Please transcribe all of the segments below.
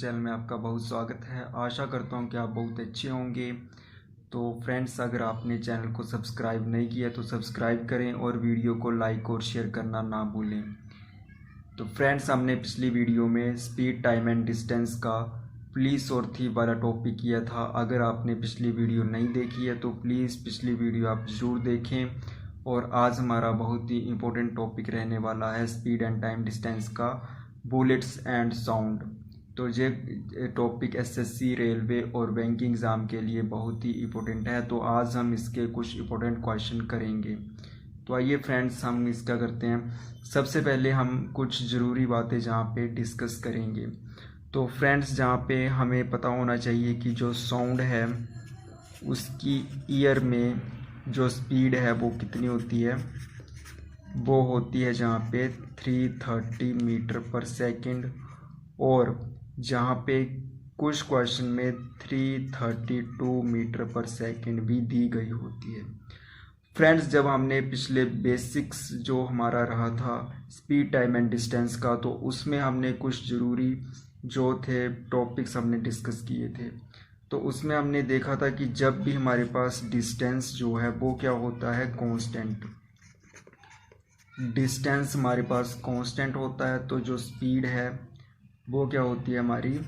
Channel में आपका बहुत स्वागत है। आशा करता हूं कि आप बहुत अच्छे होंगे। तो फ्रेंड्स, अगर आपने चैनल को सब्सक्राइब नहीं किया तो सब्सक्राइब करें और वीडियो को लाइक और शेयर करना ना भूलें। तो फ्रेंड्स, हमने पिछली वीडियो में स्पीड, टाइम एंड डिस्टेंस का पुलिस और थीफ वाला टॉपिक किया था। अगर आपने पिछली वीडियो नहीं देखी है तो प्लीज़ पिछली वीडियो आप ज़रूर देखें। और आज हमारा बहुत ही इम्पोर्टेंट टॉपिक रहने वाला है स्पीड एंड टाइम डिस्टेंस का, बुलेट्स एंड साउंड। तो ये टॉपिक एसएससी, रेलवे और बैंकिंग एग्ज़ाम के लिए बहुत ही इम्पोर्टेंट है। तो आज हम इसके कुछ इम्पोर्टेंट क्वेश्चन करेंगे। तो आइए फ्रेंड्स, हम इसका करते हैं। सबसे पहले हम कुछ ज़रूरी बातें जहाँ पे डिस्कस करेंगे। तो फ्रेंड्स, जहाँ पे हमें पता होना चाहिए कि जो साउंड है उसकी ईयर में जो स्पीड है वो कितनी होती है। वो होती है जहाँ पे 330 मीटर पर सेकंड, और जहाँ पे कुछ क्वेश्चन में 332 मीटर पर सेकंड भी दी गई होती है। फ्रेंड्स, जब हमने पिछले बेसिक्स जो हमारा रहा था स्पीड, टाइम एंड डिस्टेंस का, तो उसमें हमने कुछ ज़रूरी जो थे टॉपिक्स हमने डिस्कस किए थे। तो उसमें हमने देखा था कि जब भी हमारे पास डिस्टेंस जो है वो क्या होता है, कांस्टेंट। डिस्टेंस हमारे पास कांस्टेंट होता है, तो जो स्पीड है वो क्या होती है हमारी,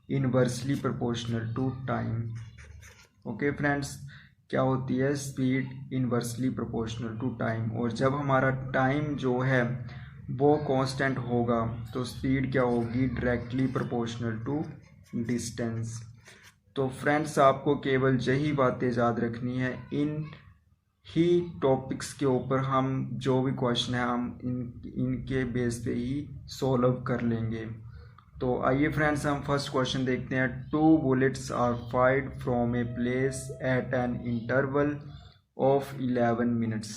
inversely proportional to time. Okay friends, क्या होती है speed inversely proportional to time. और जब हमारा टाइम जो है वो कांस्टेंट होगा तो स्पीड क्या होगी, डायरेक्टली प्रोपोर्शनल टू डिस्टेंस। तो फ्रेंड्स, आपको केवल यही बातें याद रखनी है। इन ही टॉपिक्स के ऊपर हम जो भी क्वेश्चन है हम इनके बेस पे ही सॉल्व कर लेंगे। तो आइए फ्रेंड्स, हम फर्स्ट क्वेश्चन देखते हैं। 2 bullets are fired from a place at an interval of 11 minutes.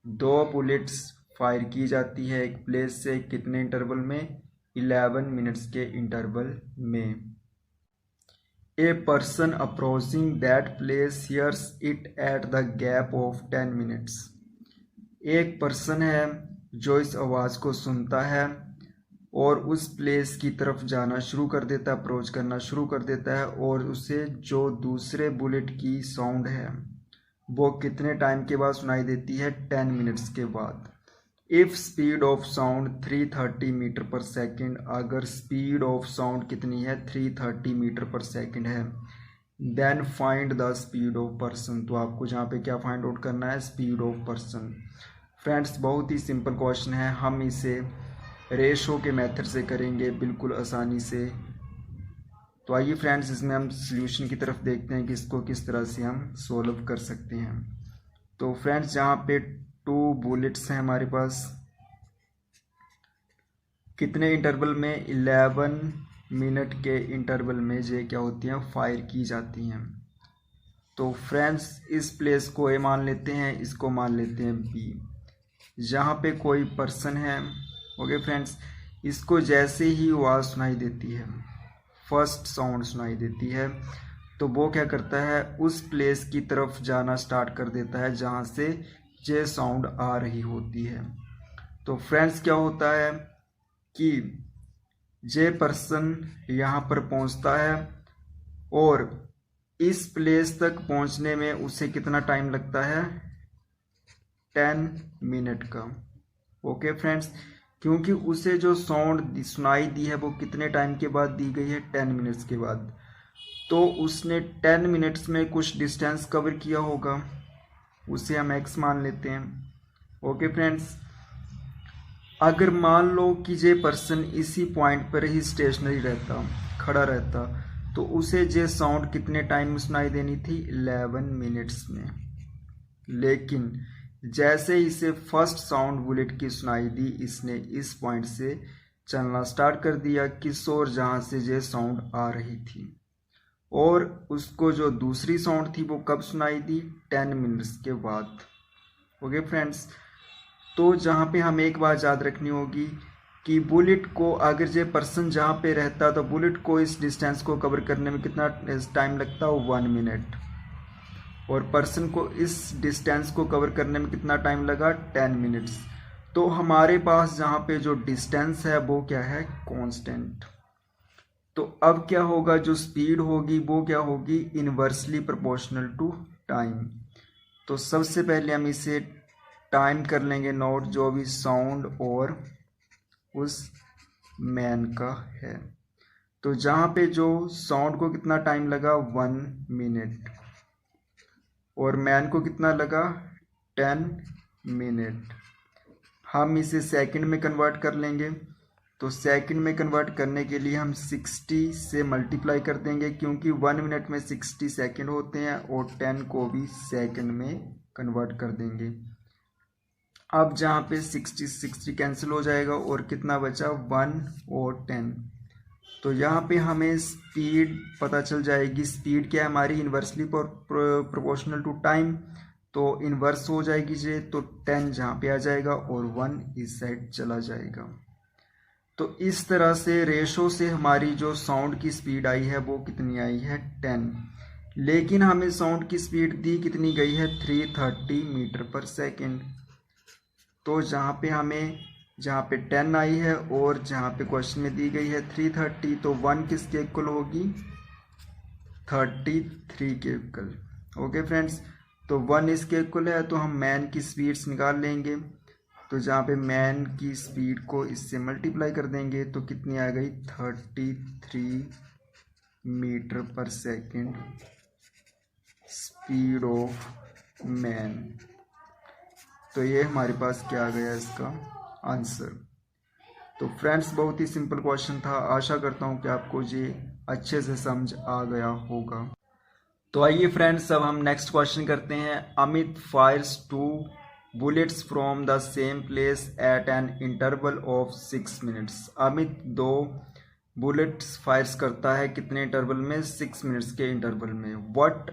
2 bullets fire की जाती है एक प्लेस से कितने इंटरवल में, 11 मिनट्स के इंटरवल में। A person approaching that place hears it at the gap of 10 minutes. एक पर्सन है जो इस आवाज़ को सुनता है और उस प्लेस की तरफ जाना शुरू कर देता है, अप्रोच करना शुरू कर देता है, और उसे जो दूसरे बुलेट की साउंड है वो कितने टाइम के बाद सुनाई देती है, 10 मिनट्स के बाद। If speed of sound 330 metre per second, अगर स्पीड ऑफ साउंड कितनी है, 330 मीटर पर सेकेंड है, then find the speed of person. तो आपको जहाँ पे क्या फाइंड आउट करना है, स्पीड ऑफ पर्सन। फ्रेंड्स, बहुत ही सिंपल क्वेश्चन है, हम इसे रेशो के मेथड से करेंगे बिल्कुल आसानी से। तो आइए फ्रेंड्स, इसमें हम सोल्यूशन की तरफ देखते हैं कि इसको किस तरह से हम सोल्व कर सकते हैं। तो फ्रेंड्स, जहाँ पे 2 बुलेट्स हैं हमारे पास, कितने इंटरवल में, 11 मिनट के इंटरवल में ये क्या होती हैं, फायर की जाती हैं। तो फ्रेंड्स, इस प्लेस को ए मान लेते हैं, इसको मान लेते हैं बी। जहाँ पे कोई पर्सन है, ओके फ्रेंड्स, इसको जैसे ही आवाज़ सुनाई देती है, फर्स्ट साउंड सुनाई देती है, तो वो क्या करता है, उस प्लेस की तरफ जाना स्टार्ट कर देता है जहाँ से ये साउंड आ रही होती है। तो फ्रेंड्स, क्या होता है कि ये पर्सन यहाँ पर पहुँचता है और इस प्लेस तक पहुँचने में उसे कितना टाइम लगता है, 10 मिनट का। ओके फ्रेंड्स, क्योंकि उसे जो साउंड सुनाई दी है वो कितने टाइम के बाद दी गई है, 10 मिनट्स के बाद। तो उसने 10 मिनट्स में कुछ डिस्टेंस कवर किया होगा, उसे हम x मान लेते हैं। ओके फ्रेंड्स, अगर मान लो कि ये पर्सन इसी पॉइंट पर ही स्टेशनरी रहता, खड़ा रहता, तो उसे ये साउंड कितने टाइम में सुनाई देनी थी, 11 मिनट्स में। लेकिन जैसे इसे फर्स्ट साउंड बुलेट की सुनाई दी, इसने इस पॉइंट से चलना स्टार्ट कर दिया किस ओर, जहाँ से ये साउंड आ रही थी, और उसको जो दूसरी साउंड थी वो कब सुनाई दी, 10 मिनट्स के बाद। ओके फ्रेंड्स, तो जहाँ पे हमें एक बात याद रखनी होगी कि बुलेट को, अगर ये पर्सन जहाँ पे रहता तो बुलेट को इस डिस्टेंस को कवर करने में कितना टाइम लगता है, 1 मिनट, और पर्सन को इस डिस्टेंस को कवर करने में कितना टाइम लगा, 10 मिनट्स। तो हमारे पास जहाँ पे जो डिस्टेंस है वो क्या है, कांस्टेंट। तो अब क्या होगा, जो स्पीड होगी वो क्या होगी, इनवर्सली प्रोपोर्शनल टू टाइम। तो सबसे पहले हम इसे टाइम कर लेंगे नोट, जो भी साउंड और उस मैन का है। तो जहाँ पे जो साउंड को कितना टाइम लगा 1 मिनट और मैन को कितना लगा 10 मिनट। हम इसे सेकंड में कन्वर्ट कर लेंगे। तो सेकंड में कन्वर्ट करने के लिए हम 60 से मल्टीप्लाई कर देंगे, क्योंकि 1 मिनट में 60 सेकंड होते हैं और 10 को भी सेकंड में कन्वर्ट कर देंगे। अब जहाँ पे 60 कैंसिल हो जाएगा और कितना बचा 1 और 10। तो यहाँ पे हमें स्पीड पता चल जाएगी। स्पीड क्या है हमारी, इन्वर्सली प्रोपोर्शनल टू टाइम। तो इन्वर्स हो जाएगी जे, तो 10 जहाँ पे आ जाएगा और 1 इस साइड चला जाएगा। तो इस तरह से रेशो से हमारी जो साउंड की स्पीड आई है वो कितनी आई है 10। लेकिन हमें साउंड की स्पीड दी कितनी गई है 330 मीटर पर सेकेंड। तो जहाँ पे 10 आई है और जहाँ पे क्वेश्चन में दी गई है 330, तो 1 किसके इक्वल होगी 33 के इक्वल। ओके फ्रेंड्स, तो 1 इसके इक्वल है, तो हम मैन की स्पीड्स निकाल लेंगे। तो जहाँ पे मैन की स्पीड को इससे मल्टीप्लाई कर देंगे तो कितनी आ गई 33 metre per second speed of man. तो ये हमारे पास क्या आ गया इसका आंसर। तो फ्रेंड्स बहुत ही सिंपल क्वेश्चन था। आशा करता हूँ कि आपको ये अच्छे से समझ आ गया होगा। तो आइए फ्रेंड्स, अब हम नेक्स्ट क्वेश्चन करते हैं। Amit fires 2 bullets from the same place at an interval of 6 minutes. Amit 2 bullets fires करता है कितने इंटरवल में, 6 मिनट्स के इंटरवल में। What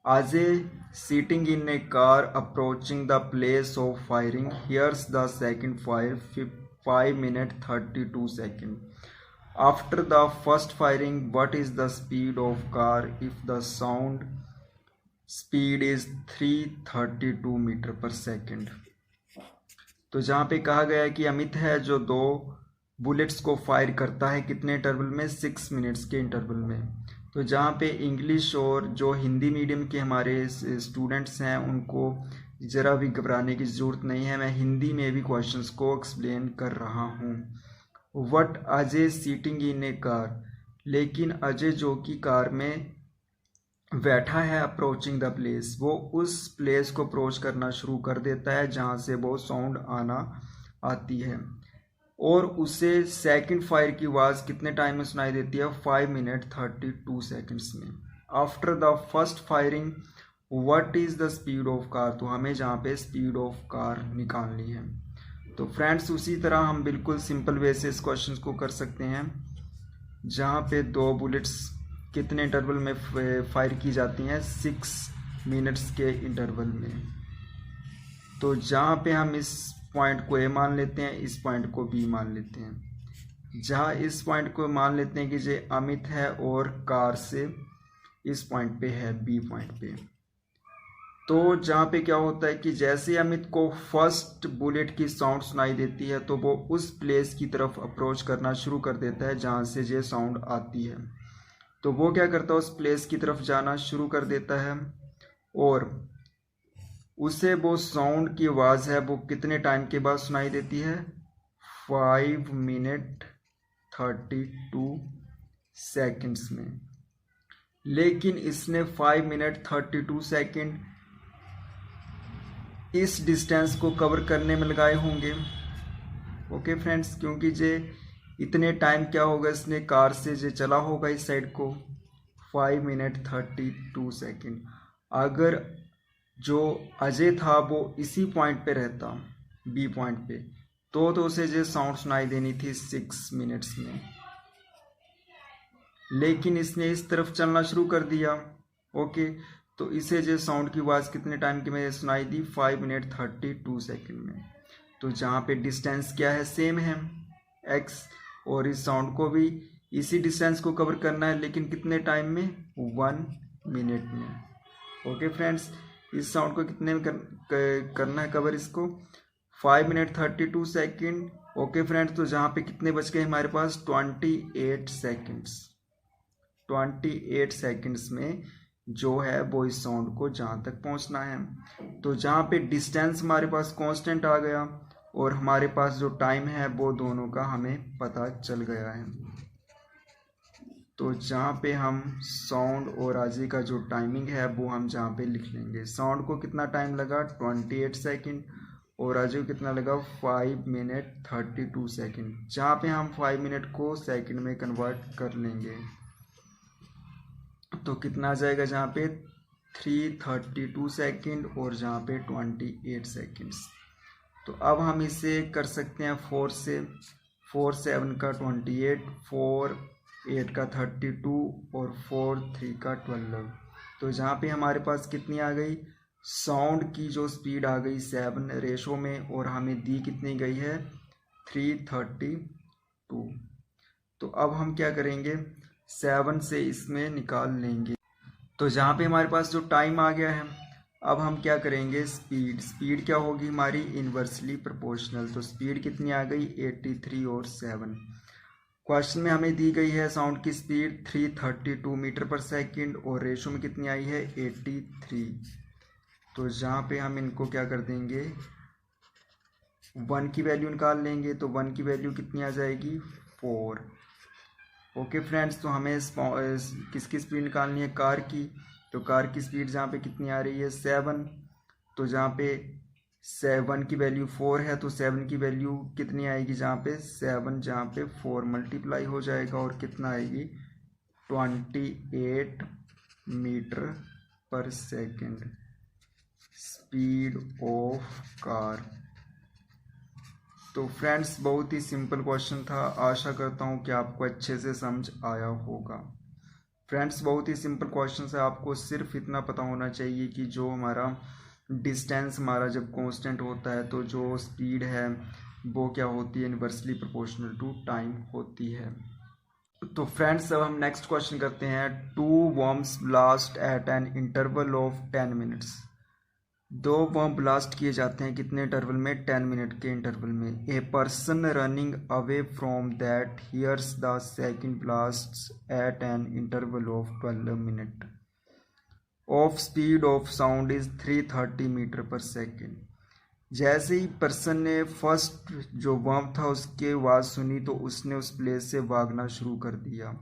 Ajay sitting in a car approaching the place of firing hears the second fire 5 minutes 32 seconds. After the first firing, what is the speed of car if the sound speed is 332 metre per second. तो जहाँ पे कहा गया है कि अमित है जो 2 bullets को फायर करता है कितने इंटरवल में, 6 मिनट्स के इंटरवल में। तो जहाँ पे इंग्लिश और जो हिंदी मीडियम के हमारे स्टूडेंट्स हैं उनको ज़रा भी घबराने की ज़रूरत नहीं है। मैं हिंदी में भी क्वेश्चंस को एक्सप्लेन कर रहा हूँ। What Ajay seating in A car, लेकिन अजय जो कि कार में बैठा है अप्रोचिंग द प्लेस, वो उस प्लेस को अप्रोच करना शुरू कर देता है जहाँ से वो साउंड आती है और उसे सेकंड फायर की आवाज़ कितने टाइम में सुनाई देती है 5 मिनट 32 सेकंड्स में। After the first firing what is the speed of car, तो हमें जहाँ पे स्पीड ऑफ कार निकालनी है। तो फ्रेंड्स उसी तरह हम बिल्कुल सिंपल वे से इस क्वेश्चन को कर सकते हैं। जहाँ पे 2 बुलेट्स कितने इंटरवल में फायर की जाती हैं 6 मिनट्स के इंटरवल में। तो जहाँ पे हम इस पॉइंट को ए मान लेते हैं, इस पॉइंट को बी मान लेते हैं। जहाँ इस पॉइंट को मान लेते हैं कि ये अमित है और कार से इस पॉइंट पे है बी पॉइंट पे। तो जहाँ पे क्या होता है कि जैसे अमित को फर्स्ट बुलेट की साउंड सुनाई देती है तो वो उस प्लेस की तरफ अप्रोच करना शुरू कर देता है जहाँ से ये साउंड आती है। तो वो क्या करता है उस प्लेस की तरफ जाना शुरू कर देता है और उसे वो साउंड की आवाज़ है वो कितने टाइम के बाद सुनाई देती है 5 मिनट 32 सेकंड्स में। लेकिन इसने 5 मिनट 32 सेकंड इस डिस्टेंस को कवर करने में लगाए होंगे। ओके फ्रेंड्स, क्योंकि जे इतने टाइम क्या होगा इसने कार से जे चला होगा इस साइड को 5 मिनट 32 सेकंड। अगर जो अजय था वो इसी पॉइंट पे रहता बी पॉइंट पे तो उसे जो साउंड सुनाई देनी थी 6 मिनट्स में, लेकिन इसने इस तरफ चलना शुरू कर दिया। ओके, तो इसे जो साउंड की आवाज़ कितने टाइम की में सुनाई दी 5 मिनट 32 सेकंड में। तो जहाँ पे डिस्टेंस क्या है सेम है x और इस साउंड को भी इसी डिस्टेंस को कवर करना है, लेकिन कितने टाइम में 1 मिनट में। ओके फ्रेंड्स, इस साउंड को कितने में करना है कवर, इसको 5 मिनट 32 सेकंड ओके फ्रेंड्स, तो जहाँ पे कितने बच गए हमारे पास 28 सेकेंड्स। 28 सेकेंड्स में जो है वो इस साउंड को जहाँ तक पहुँचना है। तो जहाँ पे डिस्टेंस हमारे पास कांस्टेंट आ गया और हमारे पास जो टाइम है वो दोनों का हमें पता चल गया है। तो जहाँ पे हम साउंड और आजी का जो टाइमिंग है वो हम जहाँ पे लिख लेंगे। साउंड को कितना टाइम लगा 28 सेकेंड और आजी को कितना लगा 5 मिनट 32 सेकेंड। जहाँ पे हम 5 मिनट को सेकेंड में कन्वर्ट कर लेंगे तो कितना आ जाएगा, जहाँ पे 332 सेकेंड और जहाँ पे 28 सेकेंड्स। तो अब हम इसे कर सकते हैं 4 से। 4 7 का 28, 4 8 का 32 और 4 3 का 12। तो जहाँ पे हमारे पास कितनी आ गई, साउंड की जो स्पीड आ गई 7 रेशो में और हमें दी कितनी गई है 332। तो अब हम क्या करेंगे 7 से इसमें निकाल लेंगे। तो जहाँ पे हमारे पास जो टाइम आ गया है, अब हम क्या करेंगे स्पीड क्या होगी हमारी इन्वर्सली प्रोपोर्शनल। तो स्पीड कितनी आ गई 83 और 7। क्वेश्चन में हमें दी गई है साउंड की स्पीड 332 मीटर पर सेकंड और रेशो में कितनी आई है 83। तो जहाँ पे हम इनको क्या कर देंगे 1 की वैल्यू निकाल लेंगे। तो 1 की वैल्यू कितनी आ जाएगी 4। ओके फ्रेंड्स, तो हमें किसकी स्पीड निकालनी है कार की। तो कार की स्पीड जहाँ पे कितनी आ रही है 7। तो जहाँ पे 7 की वैल्यू 4 है तो 7 की वैल्यू कितनी आएगी, जहाँ पे 7 जहाँ पे 4 मल्टीप्लाई हो जाएगा और कितना आएगी 28 metre per second speed of car. तो फ्रेंड्स बहुत ही सिंपल क्वेश्चन था, आशा करता हूँ कि आपको अच्छे से समझ आया होगा। फ्रेंड्स बहुत ही सिंपल क्वेश्चन है, आपको सिर्फ इतना पता होना चाहिए कि जो हमारा डिस्टेंस हमारा जब कांस्टेंट होता है तो जो स्पीड है वो क्या होती है इनवर्सली प्रोपोर्शनल टू टाइम होती है। तो फ्रेंड्स अब हम नेक्स्ट क्वेश्चन करते हैं। 2 worms blast at an interval of 10 minutes। 2 worm blast किए जाते हैं कितने इंटरवल में 10 मिनट के इंटरवल में। A person running away from that hears the second blast at an interval of 12 minute of speed of sound is 330 metre per second. जैसे ही person ने फर्स्ट जो वर्म था उसकी आवाज़ सुनी तो उसने उस प्लेस से भागना शुरू कर दिया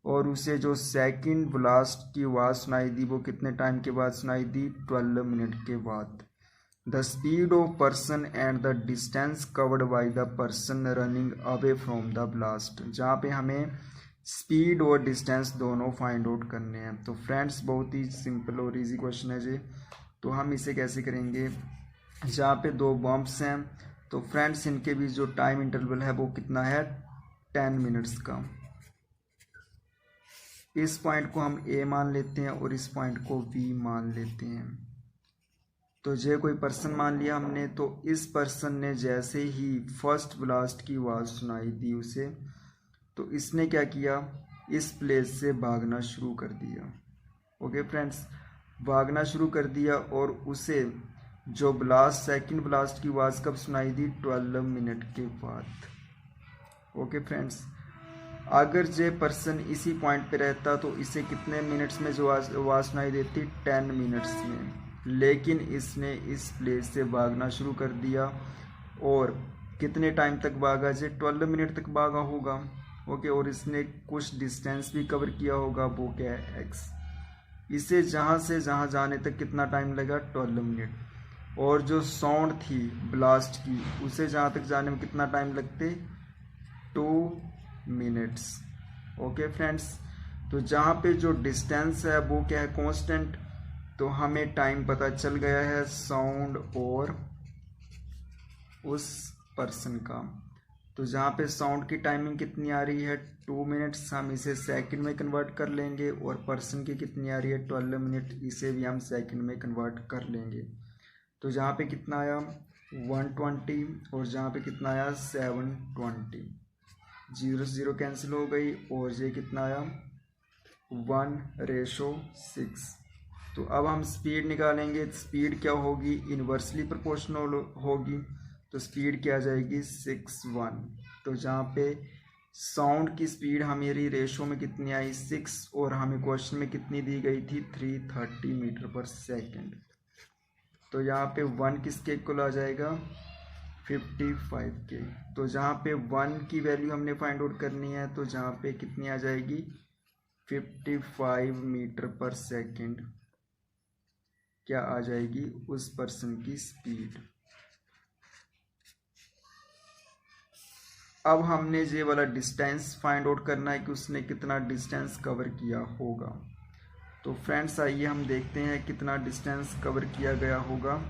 और उसे जो सेकंड ब्लास्ट की आवाज़ सुनाई दी वो कितने टाइम के बाद सुनाई दी 12 मिनट के बाद। The speed of person and the distance covered by the person running away from the blast. जहाँ पे हमें स्पीड और डिस्टेंस दोनों फाइंड आउट करने हैं। तो फ्रेंड्स बहुत ही सिंपल और इजी क्वेश्चन है जी। तो हम इसे कैसे करेंगे, जहाँ पे 2 बम्प्स हैं तो फ्रेंड्स इनके बीच जो टाइम इंटरवल है वो कितना है 10 मिनट्स का। इस पॉइंट को हम ए मान लेते हैं और इस पॉइंट को बी मान लेते हैं। तो जे कोई पर्सन मान लिया हमने, तो इस पर्सन ने जैसे ही फर्स्ट ब्लास्ट की आवाज़ सुनाई दी उसे, तो इसने क्या किया इस प्लेस से भागना शुरू कर दिया। ओके फ्रेंड्स, भागना शुरू कर दिया और उसे जो ब्लास्ट सेकंड ब्लास्ट की आवाज़ कब सुनाई दी 12 मिनट के बाद। ओके फ्रेंड्स, अगर जे पर्सन इसी पॉइंट पे रहता तो इसे कितने मिनट्स में जो आवाज़ सुनाई देती 10 मिनट्स में, लेकिन इसने इस प्लेस से भागना शुरू कर दिया और कितने टाइम तक भागा जे 12 मिनट तक भागा होगा। ओके, और इसने कुछ डिस्टेंस भी कवर किया होगा वो क्या है x। इसे जहाँ से जहाँ जाने तक कितना टाइम लगा 12 मिनट और जो साउंड थी ब्लास्ट की उसे जहाँ तक जाने में कितना टाइम लगते 2 मिनट्स। ओके फ्रेंड्स, तो जहाँ पे जो डिस्टेंस है वो क्या है कांस्टेंट, तो हमें टाइम पता चल गया है साउंड और उस पर्सन का। तो जहाँ पे साउंड की टाइमिंग कितनी आ रही है 2 मिनट्स, हम इसे सेकंड में कन्वर्ट कर लेंगे और पर्सन की कितनी आ रही है 12 मिनट, इसे भी हम सेकंड में कन्वर्ट कर लेंगे। तो जहाँ पे कितना आया 120 और जहाँ पे कितना आया 720, 0 से 0 कैंसिल हो गई और ये कितना आया 1:6। तो अब हम स्पीड निकालेंगे। स्पीड क्या होगी इन्वर्सली प्रोपोर्शनल होगी। तो स्पीड क्या आ जाएगी 61। तो जहाँ पे साउंड की स्पीड हमारी रेशो में कितनी आई 6 और हमें क्वेश्चन में कितनी दी गई थी 330 मीटर पर सेकेंड। तो यहाँ पे 1 किसके इक्वल आ जाएगा 55 के। तो जहाँ पे 1 की वैल्यू हमने फाइंड आउट करनी है तो जहाँ पे कितनी आ जाएगी 55 मीटर पर सेकेंड क्या आ जाएगी उस पर्सन की स्पीड। अब हमने ये वाला डिस्टेंस फाइंड आउट करना है कि उसने कितना डिस्टेंस कवर किया होगा। तो फ्रेंड्स आइए हम देखते हैं कितना डिस्टेंस कवर किया गया होगा।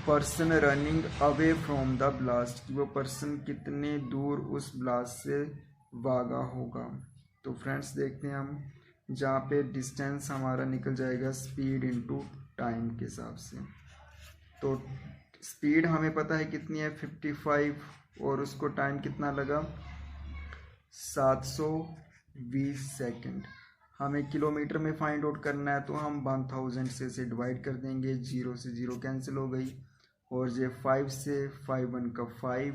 Person running away from the blast, कि वो पर्सन कितने दूर उस ब्लास्ट से भागा होगा। तो फ्रेंड्स देखते हैं हम, जहाँ पे डिस्टेंस हमारा निकल जाएगा स्पीड इनटू टाइम के हिसाब से। तो स्पीड हमें पता है कितनी है 55 और उसको टाइम कितना लगा 720 सेकंड। हमें किलोमीटर में फाइंड आउट करना है तो हम 1000 से डिवाइड कर देंगे, 0 से 0 कैंसिल हो गई और ये 5 से 5 1 का 5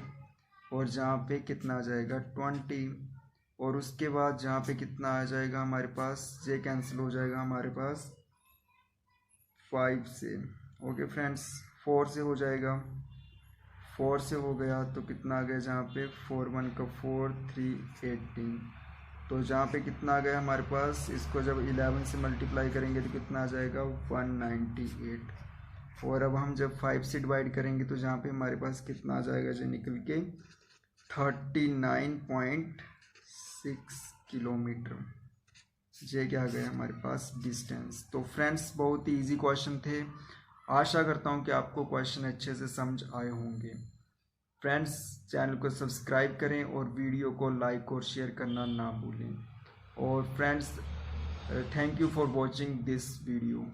और जहाँ पे कितना आ जाएगा 20 और उसके बाद जहाँ पे कितना आ जाएगा हमारे पास ये कैंसिल हो जाएगा हमारे पास 5 से। ओके फ्रेंड्स 4 से हो जाएगा, 4 से हो गया तो कितना आ गया जहाँ पे 4 1 का 4 3 18। तो जहाँ पे कितना आ गया हमारे पास, इसको जब 11 से मल्टीप्लाई करेंगे तो कितना आ जाएगा 198। और अब हम जब 5 से डिवाइड करेंगे तो जहाँ पे हमारे पास कितना आ जाएगा जो निकल के 39.6 किलोमीटर। ये क्या आ गया हमारे पास डिस्टेंस। तो फ्रेंड्स बहुत ही ईजी क्वेश्चन थे, आशा करता हूँ कि आपको क्वेश्चन अच्छे से समझ आए होंगे। फ्रेंड्स चैनल को सब्सक्राइब करें और वीडियो को लाइक और शेयर करना ना भूलें। और friends thank you for watching this video.